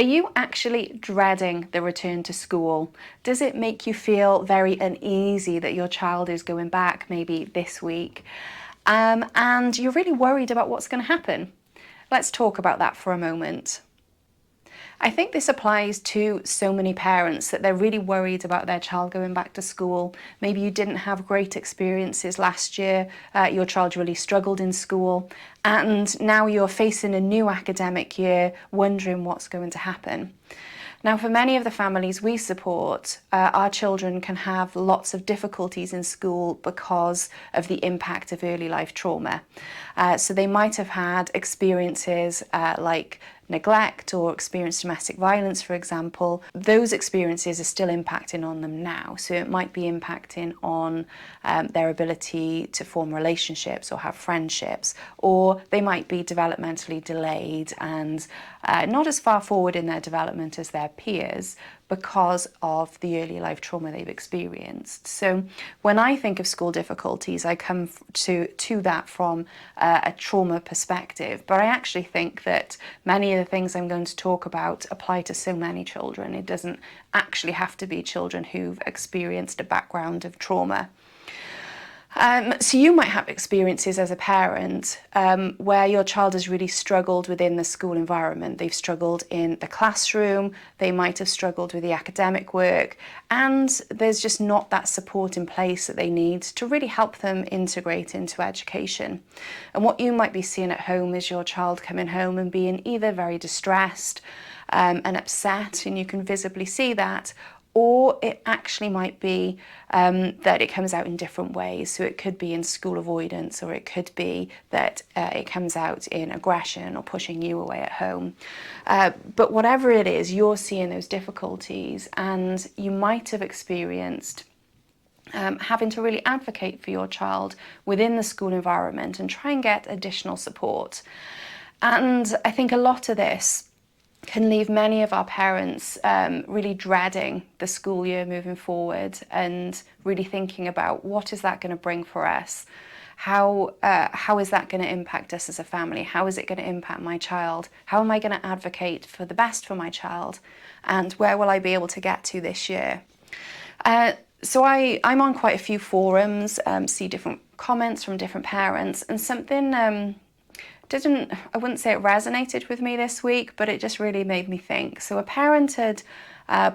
Are you actually dreading the return to school? Does it make you feel very uneasy that your child is going back maybe this week? And you're really worried about what's going to happen? Let's talk about that for a moment. I think this applies to so many parents that they're really worried about their child going back to school. Maybe you didn't have great experiences last year, your child really struggled in school, and now you're facing a new academic year wondering what's going to happen. Now, for many of the families we support, our children can have lots of difficulties in school because of the impact of early life trauma. So they might have had experiences like neglect or experienced domestic violence, for example. Those experiences are still impacting on them now. So it might be impacting on their ability to form relationships or have friendships, or they might be developmentally delayed and not as far forward in their development as their peers because of the early life trauma they've experienced. So when I think of school difficulties, I come to that from a trauma perspective, but I actually think that many of the things I'm going to talk about apply to so many children. It doesn't actually have to be children who've experienced a background of trauma. So you might have experiences as a parent where your child has really struggled within the school environment. They've struggled in the classroom, they might have struggled with the academic work, and there's just not that support in place that they need to really help them integrate into education. And what you might be seeing at home is your child coming home and being either very distressed and upset, and you can visibly see that, or it actually might be that it comes out in different ways. So it could be in school avoidance, or it could be that it comes out in aggression or pushing you away at home. But whatever it is, you're seeing those difficulties, and you might have experienced having to really advocate for your child within the school environment and try and get additional support. And I think a lot of this can leave many of our parents really dreading the school year moving forward and really thinking about what is that going to bring for us? How is that going to impact us as a family? How is it going to impact my child? How am I going to advocate for the best for my child? And where will I be able to get to this year? So I'm on quite a few forums, see different comments from different parents, and something I wouldn't say it resonated with me this week, but it just really made me think. So a parent had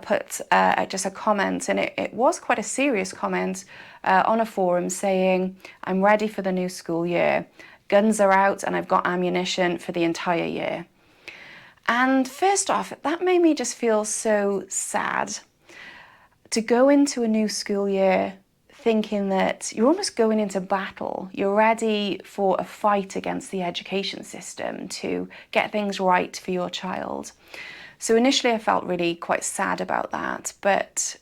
put just a comment, and it was quite a serious comment on a forum saying, "I'm ready for the new school year. Guns are out and I've got ammunition for the entire year." And first off, that made me just feel so sad to go into a new school year thinking that you're almost going into battle. You're ready for a fight against the education system to get things right for your child. So initially I felt really quite sad about that, but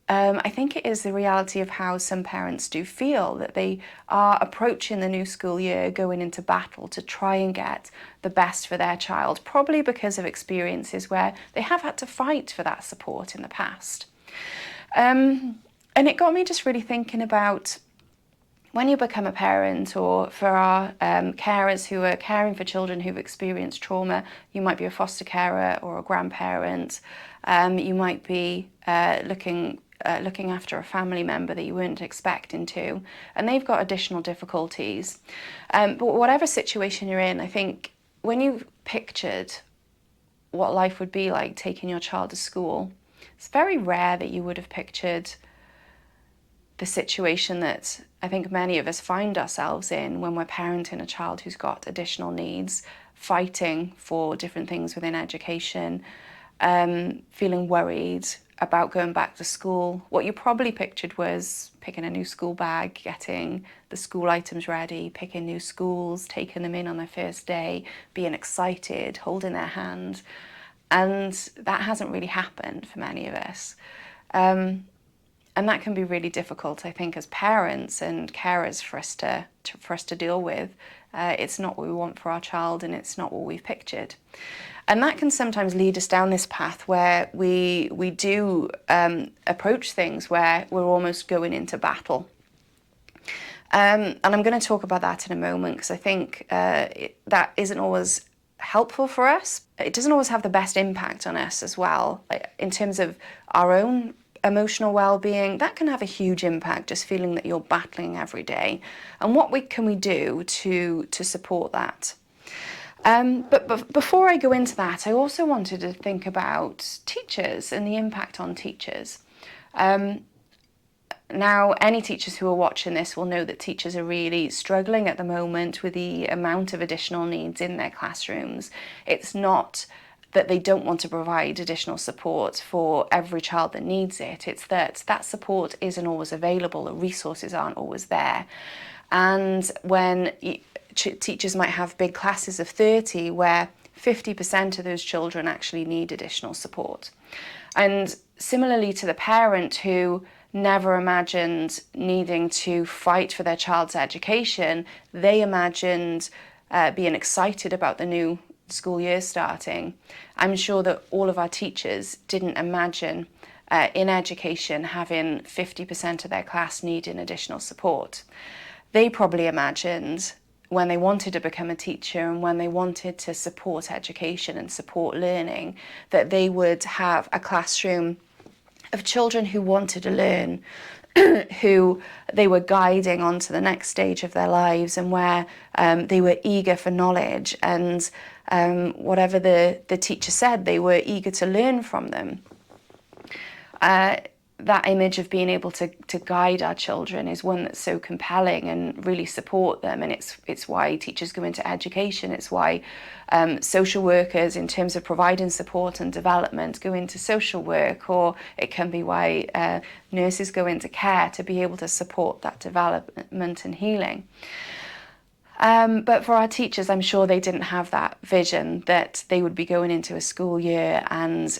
I think it is the reality of how some parents do feel, that they are approaching the new school year going into battle to try and get the best for their child, probably because of experiences where they have had to fight for that support in the past. And it got me just really thinking about when you become a parent, or for our carers who are caring for children who've experienced trauma. You might be a foster carer or a grandparent. You might be looking after a family member that you weren't expecting to, and they've got additional difficulties. But whatever situation you're in, I think when you've pictured what life would be like taking your child to school, it's very rare that you would have pictured the situation that I think many of us find ourselves in when we're parenting a child who's got additional needs, fighting for different things within education, feeling worried about going back to school. What you probably pictured was picking a new school bag, getting the school items ready, picking new schools, taking them in on their first day, being excited, holding their hand. And that hasn't really happened for many of us. And that can be really difficult, I think, as parents and carers for us to deal with. It's not what we want for our child, and it's not what we've pictured. And that can sometimes lead us down this path where we do approach things where we're almost going into battle. And I'm going to talk about that in a moment, because I think that isn't always helpful for us. It doesn't always have the best impact on us as well. In terms of our own emotional well-being, that can have a huge impact, just feeling that you're battling every day. And what can we do to support that? But before I go into that, I also wanted to think about teachers and the impact on teachers. Now, any teachers who are watching this will know that teachers are really struggling at the moment with the amount of additional needs in their classrooms. It's not that they don't want to provide additional support for every child that needs it. It's that that support isn't always available, the resources aren't always there. And when teachers might have big classes of 30 where 50% of those children actually need additional support. And similarly to the parent who never imagined needing to fight for their child's education, they imagined being excited about the new school year starting. I'm sure that all of our teachers didn't imagine in education having 50% of their class needing additional support. They probably imagined when they wanted to become a teacher and when they wanted to support education and support learning, that they would have a classroom of children who wanted to learn, who they were guiding on to the next stage of their lives, and where they were eager for knowledge, and whatever the teacher said, they were eager to learn from them. That image of being able to guide our children is one that's so compelling and really support them, and it's why teachers go into education. It's why social workers, in terms of providing support and development, go into social work, or it can be why nurses go into care, to be able to support that development and healing. But for our teachers, I'm sure they didn't have that vision that they would be going into a school year and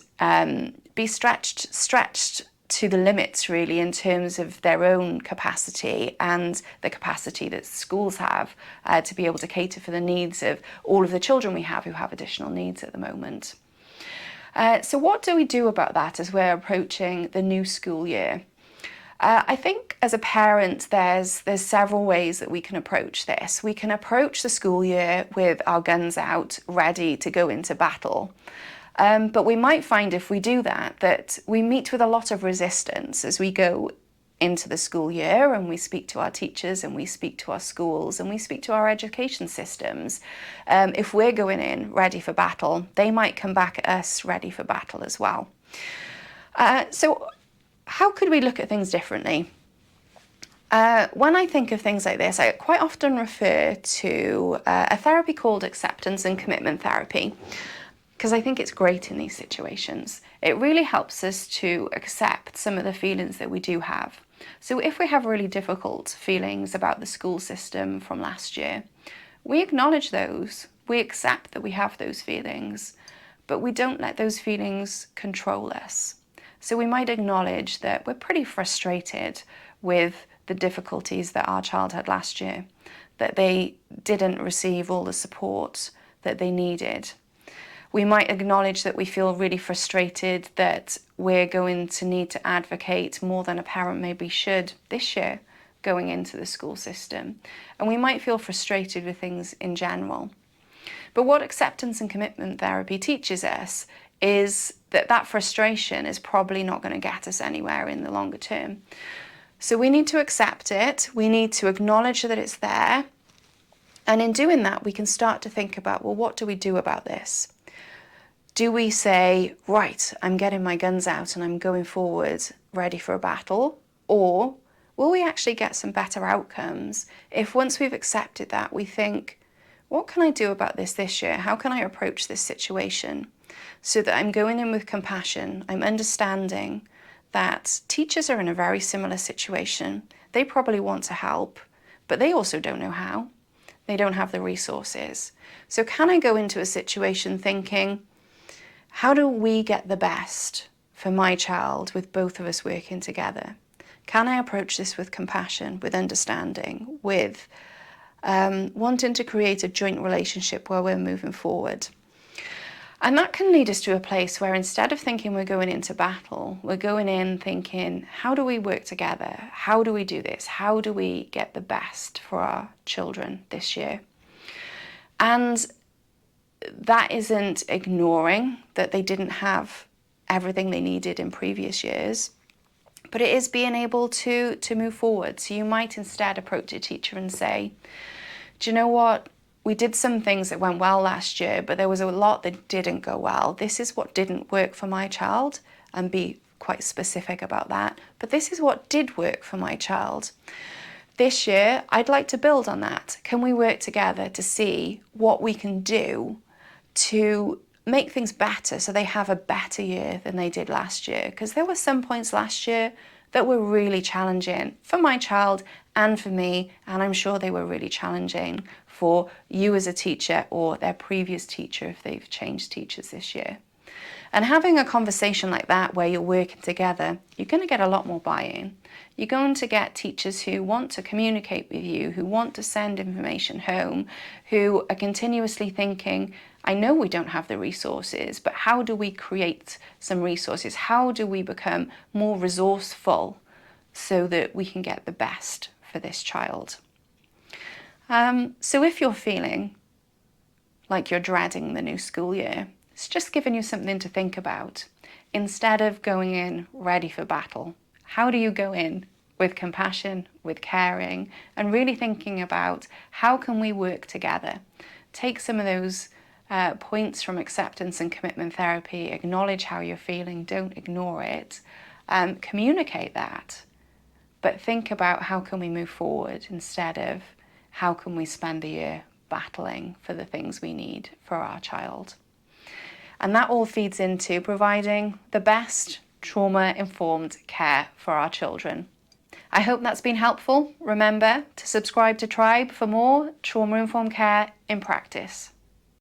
be stretched to the limits, really, in terms of their own capacity and the capacity that schools have to be able to cater for the needs of all of the children we have who have additional needs at the moment. So what do we do about that as we're approaching the new school year? I think as a parent, there's several ways that we can approach this. We can approach the school year with our guns out, ready to go into battle. But we might find, if we do that we meet with a lot of resistance as we go into the school year, and we speak to our teachers, and we speak to our schools, and we speak to our education systems. If we're going in ready for battle, they might come back at us ready for battle as well. So how could we look at things differently? When I think of things like this, I quite often refer to a therapy called acceptance and commitment therapy, because I think it's great in these situations. It really helps us to accept some of the feelings that we do have. So if we have really difficult feelings about the school system from last year, we acknowledge those, we accept that we have those feelings, but we don't let those feelings control us. So we might acknowledge that we're pretty frustrated with the difficulties that our child had last year, that they didn't receive all the support that they needed. We might acknowledge that we feel really frustrated that we're going to need to advocate more than a parent maybe should this year going into the school system. And we might feel frustrated with things in general. But what acceptance and commitment therapy teaches us is that frustration is probably not going to get us anywhere in the longer term. So we need to accept it, we need to acknowledge that it's there, and in doing that we can start to think about, well, what do we do about this? Do we say, right, I'm getting my guns out and I'm going forward ready for a battle? Or will we actually get some better outcomes if, once we've accepted that, we think, what can I do about this year? How can I approach this situation so that I'm going in with compassion? I'm understanding that teachers are in a very similar situation. They probably want to help, but they also don't know how. They don't have the resources. So can I go into a situation thinking, how do we get the best for my child with both of us working together? Can I approach this with compassion, with understanding, with wanting to create a joint relationship where we're moving forward? And that can lead us to a place where, instead of thinking we're going into battle, we're going in thinking, how do we work together? How do we do this? How do we get the best for our children this year? And that isn't ignoring that they didn't have everything they needed in previous years, but it is being able to move forward. So you might instead approach a teacher and say, do you know what? We did some things that went well last year, but there was a lot that didn't go well. This is what didn't work for my child, and be quite specific about that. But this is what did work for my child. This year, I'd like to build on that. Can we work together to see what we can do to make things better so they have a better year than they did last year? Because there were some points last year that were really challenging for my child and for me, and I'm sure they were really challenging for you as a teacher or their previous teacher if they've changed teachers this year. And having a conversation like that where you're working together, you're going to get a lot more buy-in. You're going to get teachers who want to communicate with you, who want to send information home, who are continuously thinking, I know we don't have the resources, but how do we create some resources? How do we become more resourceful so that we can get the best for this child? So if you're feeling like you're dreading the new school year, it's just giving you something to think about. Instead of going in ready for battle, how do you go in with compassion, with caring, and really thinking about how can we work together? Take some of those points from acceptance and commitment therapy, acknowledge how you're feeling, don't ignore it, communicate that, but think about how can we move forward instead of how can we spend the year battling for the things we need for our child. And that all feeds into providing the best trauma-informed care for our children. I hope that's been helpful. Remember to subscribe to Tribe for more trauma-informed care in practice.